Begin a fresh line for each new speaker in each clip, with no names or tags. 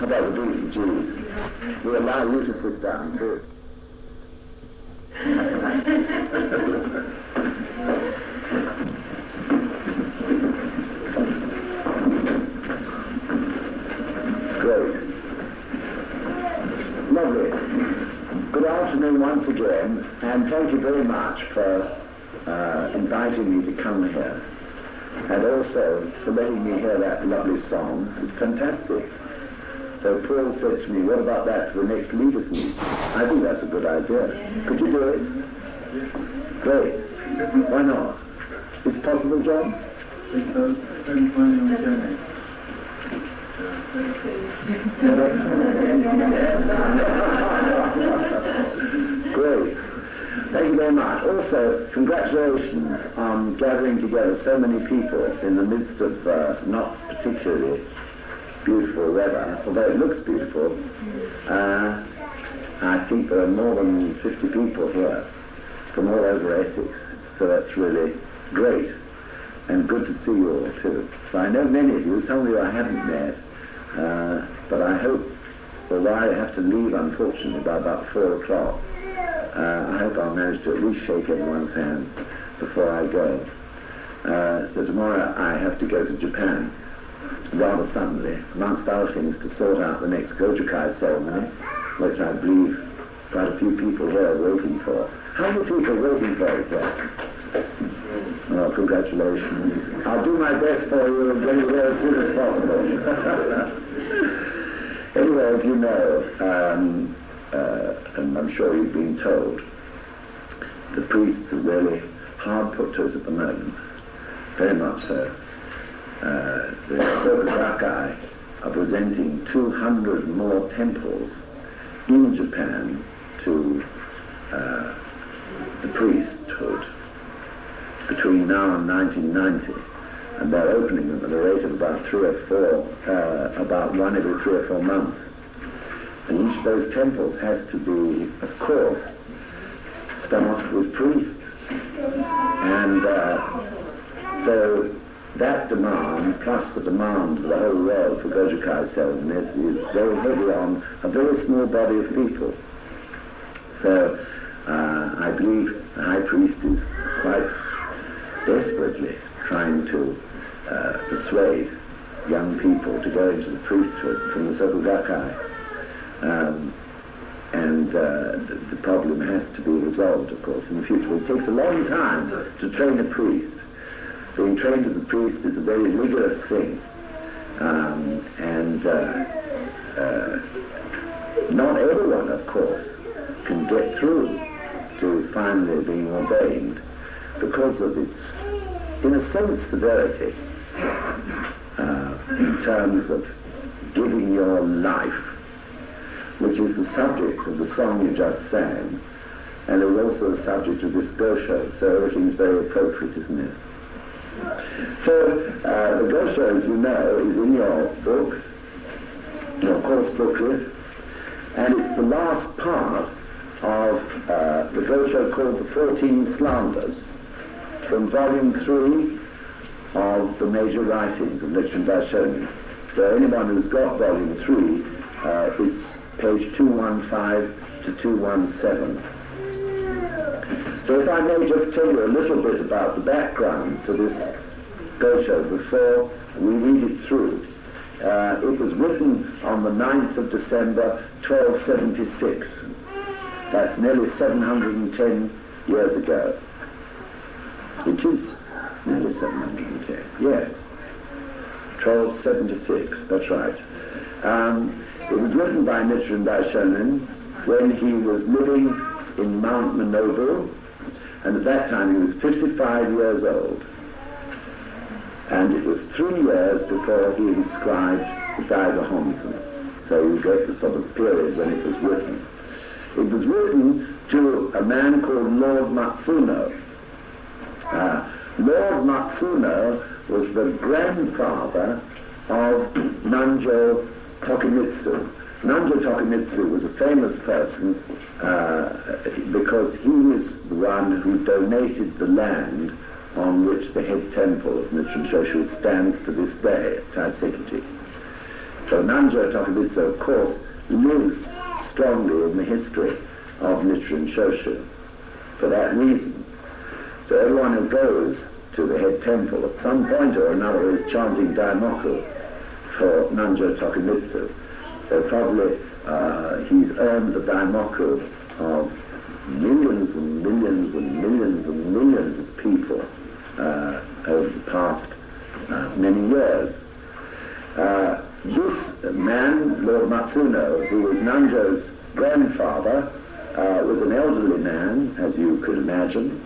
How about the decent Jews? We allow you to sit down too. Great. Lovely. Good afternoon once again, and thank you very much for inviting me to come here, and also for letting me hear that lovely song. It's fantastic. So Paul said to me, what about that for the next leaders meeting? I think that's a good idea. Could you do it? Yes. Great. Why not? Is it possible, John?
Because I'm planning on getting
Great. Thank you very much. Also, congratulations on gathering together so many people in the midst of not particularly beautiful weather, although it looks beautiful. I think there are more than 50 people here from all over Essex, so that's really great, and good to see you all too. So I know many of you, some of you I haven't met, but I hope, although I have to leave unfortunately by about 4 o'clock, I hope I'll manage to at least shake everyone's hand before I go. So tomorrow I have to go to Japan, rather suddenly, amongst other things, to sort out the next Gojo ceremony, which I believe quite a few people here are waiting for. How many people are waiting for is there? Well, congratulations. I'll do my best for you and get you there as soon as possible. Anyway, as you know, and I'm sure you've been told, the priests are really hard put to it at the moment, very much so. The Soka are presenting 200 more temples in Japan to the priesthood between now and 1990, and they're opening them at a rate of about 3 or 4, about 1 every 3 or 4 months. And each of those temples has to be, of course, staffed with priests. And so that demand, plus the demand of the whole world for Gojo ceremonies, is very heavy on a very small body of people. So I believe the high priest is quite desperately trying to persuade young people to go into the priesthood from the Soka. And the problem has to be resolved, of course, in the future. It takes a long time to train a priest. Being trained as a priest is a very rigorous thing, and not everyone, of course, can get through to finally being ordained because of its, in a sense, severity in terms of giving your life, which is the subject of the song you just sang, and it was also the subject of this Gosho, so everything's very appropriate, isn't it? So, the Gosho, as you know, is in your books, your course booklet, and it's the last part of the Gosho called the 14 Slanders, from volume 3 of the major writings of Nichiren Daishonin. So anyone who's got volume 3, is page 215 to 217. So if I may just tell you a little bit about the background to this Gosho before we read it through. It was written on the 9th of December 1276. That's nearly 710 years ago. It is nearly 710, yes. 1276, that's right. It was written by Nichiren Daishonin when he was living in Mount Minobu, and at that time he was 55 years old. And it was 3 years before he inscribed the Daiga Honzen. So you get the sort of period when it was written. It was written to a man called Lord Matsuno. Lord Matsuno was the grandfather of Nanjo Tokimitsu. Nanjo Tokimitsu was a famous person because he was the one who donated the land on which the head temple of Nichiren Shoshu stands to this day at Taisekiji. So Nanjo Tokubitsu, of course, lives strongly in the history of Nichiren Shoshu for that reason. So everyone who goes to the head temple at some point or another is chanting Daimoku for Nanjo Tokumitsu. So probably he's earned the Daimoku of millions and millions and millions and millions of people over the past many years. This man, Lord Matsuno, who was Nanjo's grandfather, was an elderly man, as you could imagine,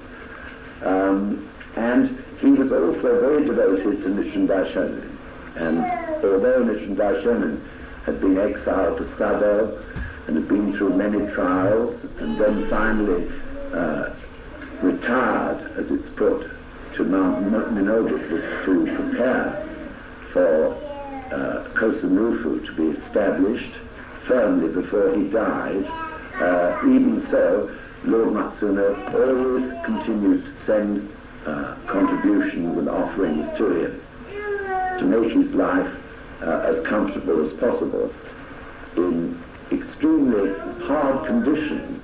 and he was also very devoted to Nichiren Daishonin. And although Nichiren Daishonin had been exiled to Sado and had been through many trials, and then finally retired, as it's put, to Mount Minobu to prepare for Kosamufu to be established firmly before he died, even so, Lord Matsuno always continued to send contributions and offerings to him to make his life as comfortable as possible in extremely hard conditions.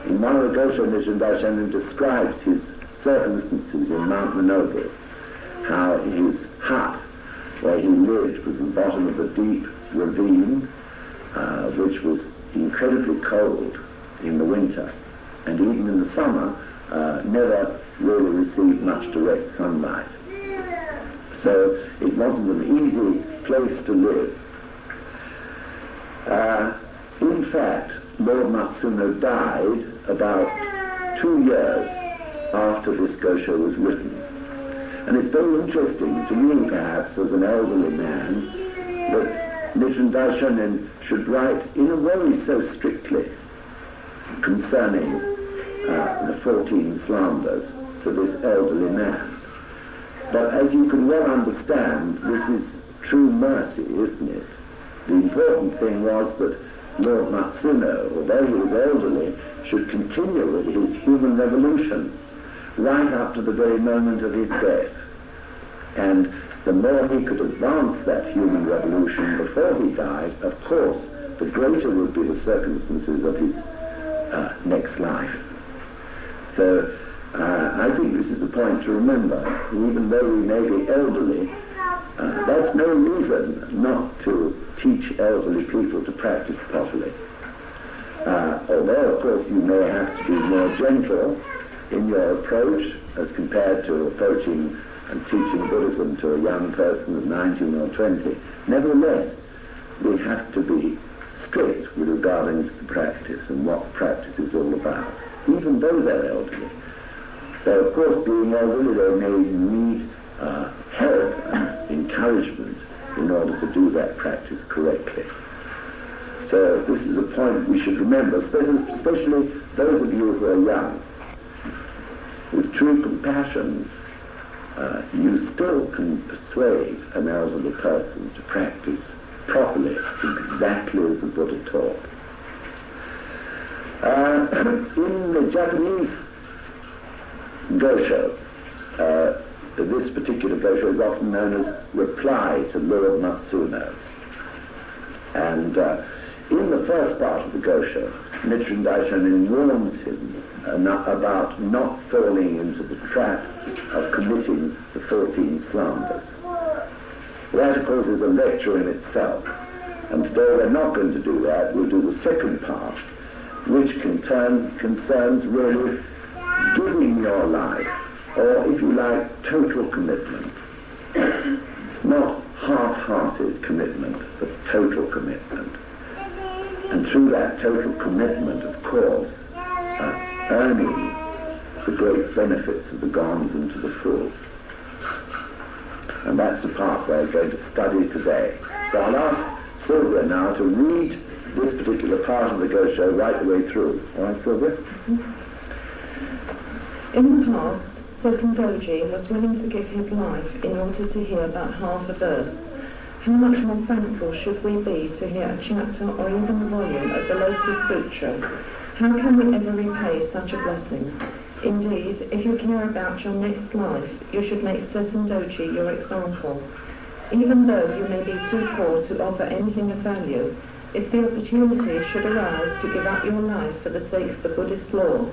In one of the Gosho Nichiren Daishonin describes his circumstances in Mount Minobu, how his hut where he lived was at the bottom of a deep ravine, which was incredibly cold in the winter, and even in the summer never really received much direct sunlight. So it wasn't an easy place to live. In fact, Lord Matsuno died about 2 years after this Gosho was written. And it's very interesting to me, perhaps, as an elderly man, that Nichiren Daishonin should write in a way so strictly concerning the 14 slanders to this elderly man. But as you can well understand, this is true mercy, isn't it? The important thing was that Lord Matsuno, although he was elderly, should continue with his human revolution right up to the very moment of his death. And the more he could advance that human revolution before he died, of course, the greater would be the circumstances of his next life. So I think this is a point to remember. Even though we may be elderly, that's no reason not to teach elderly people to practice properly. Although, of course, you may have to be more gentle in your approach as compared to approaching and teaching Buddhism to a young person of 19 or 20. Nevertheless, we have to be strict with regarding to the practice and what practice is all about, even though they're elderly. So, of course, being elderly, they may need help and encouragement in order to do that practice correctly. So this is a point we should remember, especially those of you who are young. With true compassion, you still can persuade an elderly person to practice properly, exactly as the Buddha taught. In the Japanese Gosho, this particular Gosho is often known as Reply to Lord Matsuno. And in the first part of the Gosho, Nichiren Daishonin warns him about not falling into the trap of committing the 14 slanders. That, of course, is a lecture in itself. And today we're not going to do that. We'll do the second part, which concerns really giving your life, or if you like, total commitment. Not half-hearted commitment, but total commitment. And through that total commitment, of course, earning the great benefits of the Gonzen to the full. And that's the part we're going to study today. So I'll ask Sylvia now to read this particular part of the Gosho right the way through. All right, Sylvia?
In the past, Sesshu Doi was willing to give his life in order to hear about half a verse. How much more thankful should we be to hear a chapter or even a volume of the Lotus Sutra? How can we ever repay such a blessing? Indeed, if you care about your next life, you should make Sesshu Doi your example. Even though you may be too poor to offer anything of value, if the opportunity should arise to give up your life for the sake of the Buddhist law,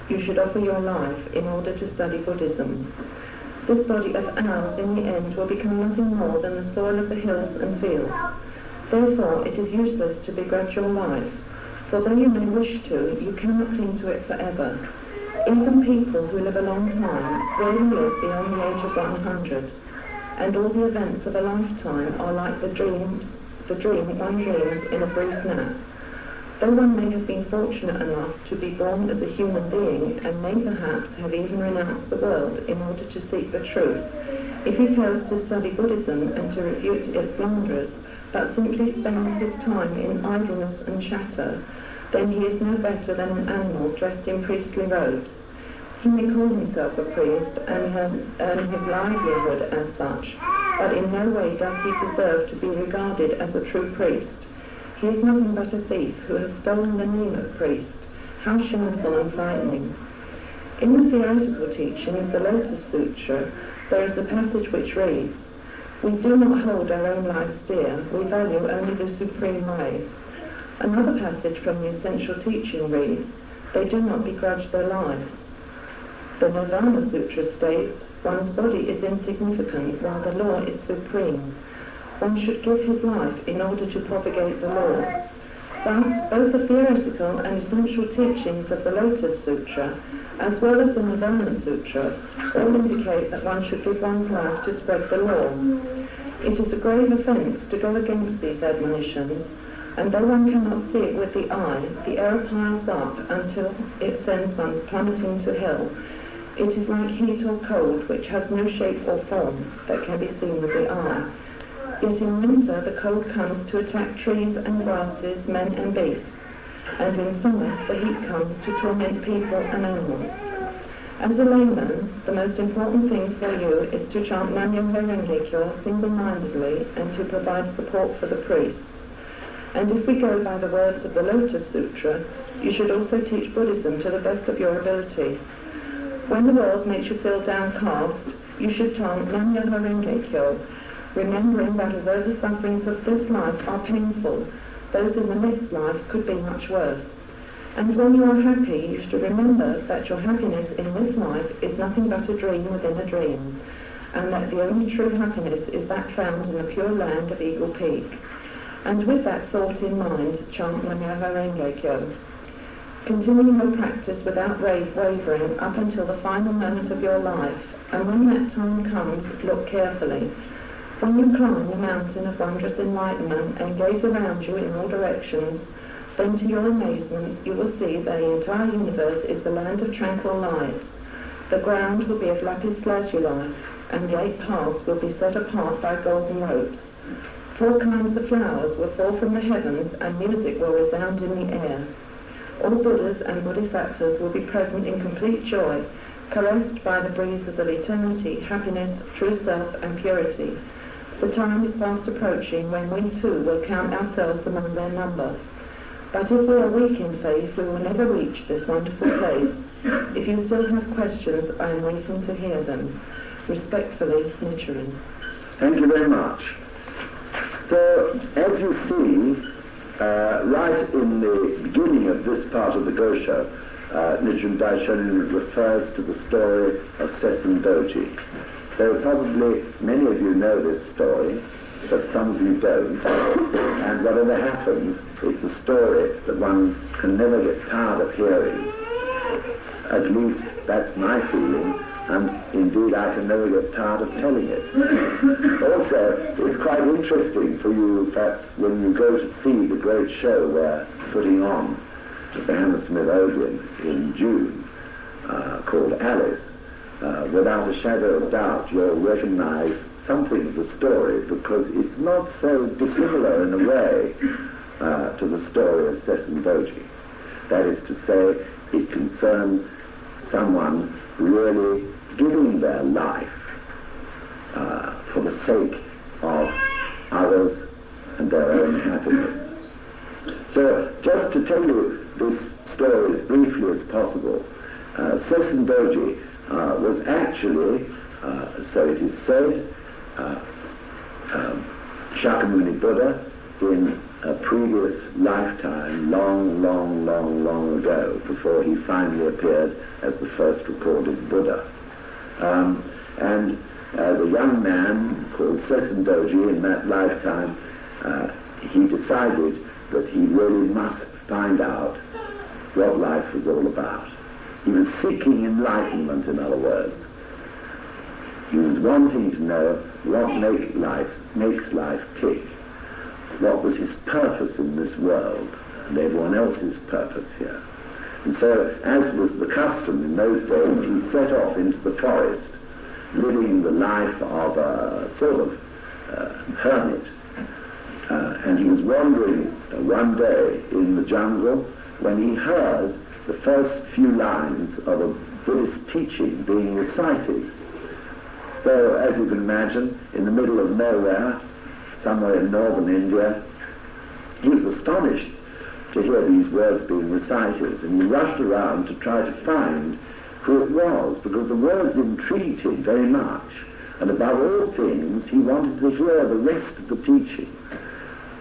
you should offer your life in order to study Buddhism. This body of ours in the end will become nothing more than the soil of the hills and fields. Therefore it is useless to begrudge your life, for though you may wish to, you cannot cling to it forever. Even people who live a long time rarely live beyond the age of 100, and all the events of a lifetime are like the dream one dreams in a brief nap. Though one may have been fortunate enough to be born as a human being, and may perhaps have even renounced the world in order to seek the truth, if he fails to study Buddhism and to refute its slanders, but simply spends his time in idleness and chatter, then he is no better than an animal dressed in priestly robes. He may call himself a priest and earn his livelihood as such, but in no way does he deserve to be regarded as a true priest. He is nothing but a thief who has stolen the name of priest. How shameful and frightening. In the theoretical teaching of the Lotus Sutra, there is a passage which reads, "We do not hold our own lives dear, we value only the supreme way." Another passage from the essential teaching reads, "They do not begrudge their lives." The Nirvana Sutra states, "One's body is insignificant while the law is supreme. One should give his life in order to propagate the law." Thus, both the theoretical and essential teachings of the Lotus Sutra, as well as the Nirvana Sutra, all indicate that one should give one's life to spread the law. It is a grave offence to go against these admonitions, and though one cannot see it with the eye, the error piles up until it sends one plummeting to hell. It is like heat or cold, which has no shape or form that can be seen with the eye. Yet in winter the cold comes to attack trees and grasses, men and beasts, and in summer the heat comes to torment people and animals. As a layman, the most important thing for you is to chant Nam-myoho Renge Kyo single-mindedly and to provide support for the priests. And if we go by the words of the Lotus Sutra, you should also teach Buddhism to the best of your ability. When the world makes you feel downcast, you should chant Nam-myoho Renge Kyo, remembering that although the sufferings of this life are painful, those in the next life could be much worse. And when you are happy, you should remember that your happiness in this life is nothing but a dream within a dream, and that the only true happiness is that found in the pure land of Eagle Peak. And with that thought in mind, chant Nam-myoho Renge Kyo. Continue your practice without wavering up until the final moment of your life, and when that time comes, look carefully. When you climb the mountain of wondrous enlightenment and gaze around you in all directions, then to your amazement you will see that the entire universe is the land of tranquil light. The ground will be of lapis lazuli, and the 8 paths will be set apart by golden ropes. 4 kinds of flowers will fall from the heavens, and music will resound in the air. All Buddhas and Bodhisattvas will be present in complete joy, caressed by the breezes of eternity, happiness, true self, and purity. The time is fast approaching when we too will count ourselves among their number. But if we are weak in faith, we will never reach this wonderful place. If you still have questions, I am waiting to hear them. Respectfully, Nichiren.
Thank you very much. So, as you see, right in the beginning of this part of the Gosho, Nichiren Daishonin refers to the story of Sesshu Doi. So probably many of you know this story, but some of you don't. And whatever happens, it's a story that one can never get tired of hearing. At least that's my feeling, and indeed I can never get tired of telling it. Also, it's quite interesting for you, perhaps, when you go to see the great show we're putting on at the Hammersmith Odeon in June, called Alice. Without a shadow of doubt, you'll recognize something of the story, because it's not so dissimilar in a way to the story of Sesshu Doi. That is to say, it concerned someone really giving their life for the sake of others and their own happiness. So, just to tell you this story as briefly as possible, Sesshu Doi was actually, so it is said, Shakyamuni Buddha in a previous lifetime, long ago, before he finally appeared as the first recorded Buddha. The young man called Sesshu Doi in that lifetime, he decided that he really must find out what life was all about. He was seeking enlightenment, in other words. He was wanting to know what makes life tick, what was his purpose in this world, and everyone else's purpose here. And so, as was the custom in those days, he set off into the forest, living the life of a sort of hermit. And he was wandering one day in the jungle when he heard the first few lines of a Buddhist teaching being recited. So, as you can imagine, in the middle of nowhere, somewhere in northern India, he was astonished to hear these words being recited, and he rushed around to try to find who it was, because the words intrigued him very much, and above all things, he wanted to hear the rest of the teaching.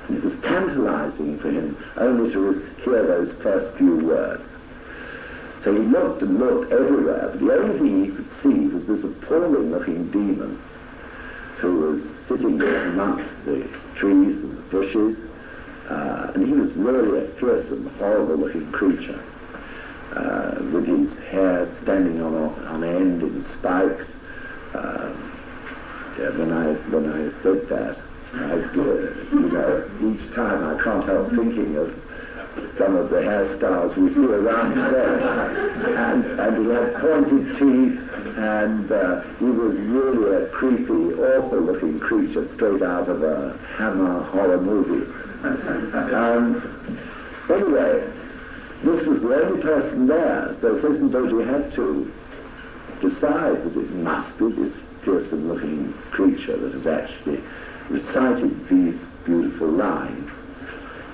And it was tantalizing for him only to hear those first few words. So he looked and looked everywhere, but the only thing he could see was this appalling-looking demon who was sitting there amongst the trees and the bushes, and he was really a fearsome, horrible-looking creature, with his hair standing on end in spikes. When I said that, each time I can't help thinking of some of the hairstyles we see around today. And he had pointed teeth, and he was really a creepy, awful-looking creature straight out of a Hammer horror movie. Anyway, this was the only person there, so Sesshu Doi had to decide that it must be this fearsome-looking creature that had actually recited these beautiful lines.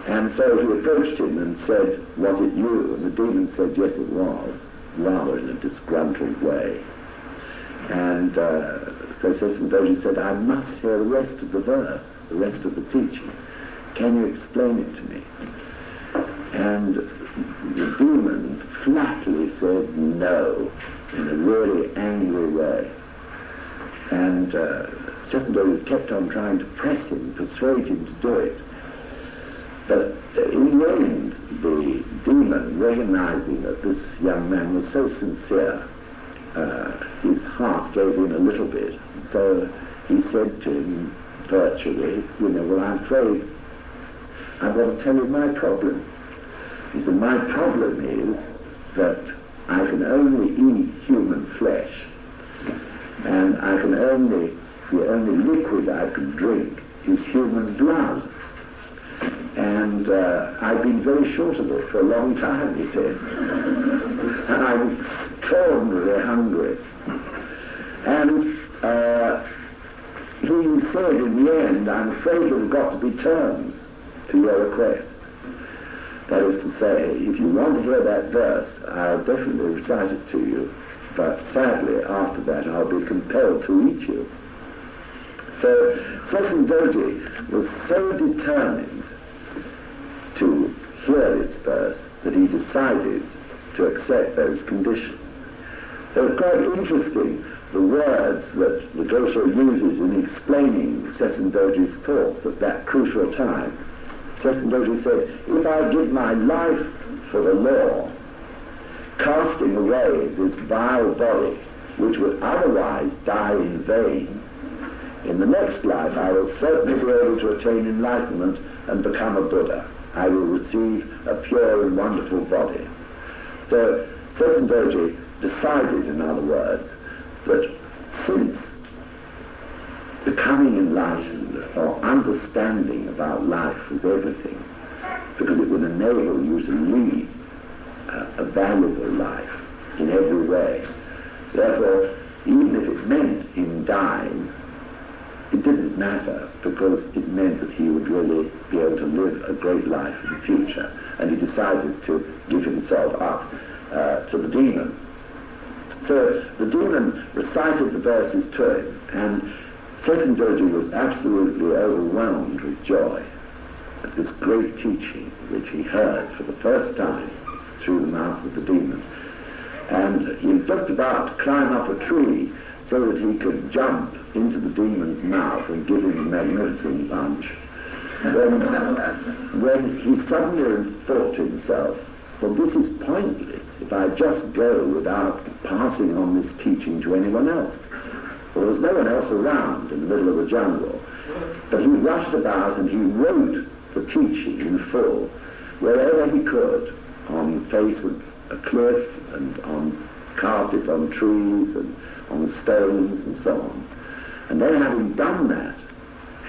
And so he approached him and said, "Was it you?" And the demon said, "Yes, it was," rather in a disgruntled way. And so Sesshu Doi said, "I must hear the rest of the verse, the rest of the teaching. Can you explain it to me?" And the demon flatly said no, in a really angry way. And Sesshu Doi kept on trying to press him, persuade him to do it. But in the end, the demon, recognizing that this young man was so sincere, his heart gave in a little bit. So he said to him virtually, "Well, I'm afraid I've got to tell you my problem." He said, "My problem is that I can only eat human flesh, and the only liquid I can drink is human blood. And I've been very short of it for a long time," he said. "And I'm extraordinarily hungry." And he said in the end, "I'm afraid there have got to be terms to your request. That is to say, if you want to hear that verse, I'll definitely recite it to you, but sadly after that I'll be compelled to eat you." So Sesshu Doi was so determined to hear this verse that he decided to accept those conditions. So it's quite interesting, the words that the Gosho uses in explaining Sesshu Doi's thoughts at that crucial time. Sesshu Doi said, "If I give my life for the law, casting away this vile body, which would otherwise die in vain, in the next life I will certainly be able to attain enlightenment and become a Buddha. I will receive a pure and wonderful body." So Sesshu Doi decided, in other words, that since becoming enlightened or understanding about life was everything, because it would enable you to lead a valuable life in every way, therefore, even if it meant him dying, it didn't matter, because it meant that he would really be able to live a great life in the future. And he decided to give himself up to the demon. So the demon recited the verses to him, and Sesshu Doi was absolutely overwhelmed with joy at this great teaching which he heard for the first time through the mouth of the demon. And he was just about to climb up a tree so that he could jump into the demon's mouth and give him a magnificent punch, when he suddenly thought to himself, well, this is pointless if I just go without passing on this teaching to anyone else. Well, there's no one else around in the middle of the jungle. But he rushed about and he wrote the teaching in full, wherever he could, on the face of a cliff and on carpet, on trees and on stones and so on. And then having done that,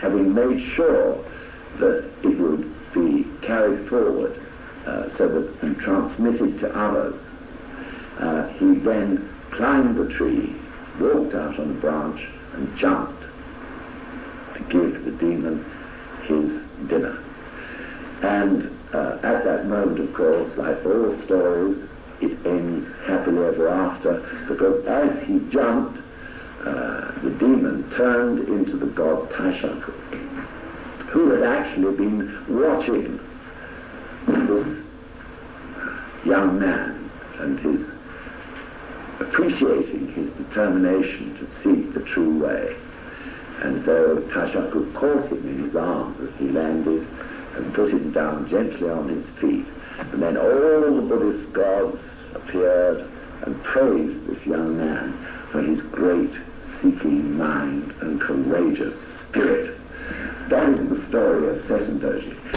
having made sure that it would be carried forward so that and transmitted to others, he then climbed the tree, walked out on a branch and jumped to give the demon his dinner. And at that moment, of course, like all stories, it ends happily ever after, because as he jumped, the demon turned into the god Tashaku, who had actually been watching this young man and his appreciating his determination to seek the true way. And so Tashaku caught him in his arms as he landed and put him down gently on his feet. And then all the Buddhist gods appeared and praised this young man for his great seeking mind and courageous spirit. That is the story of Sesshu Doi.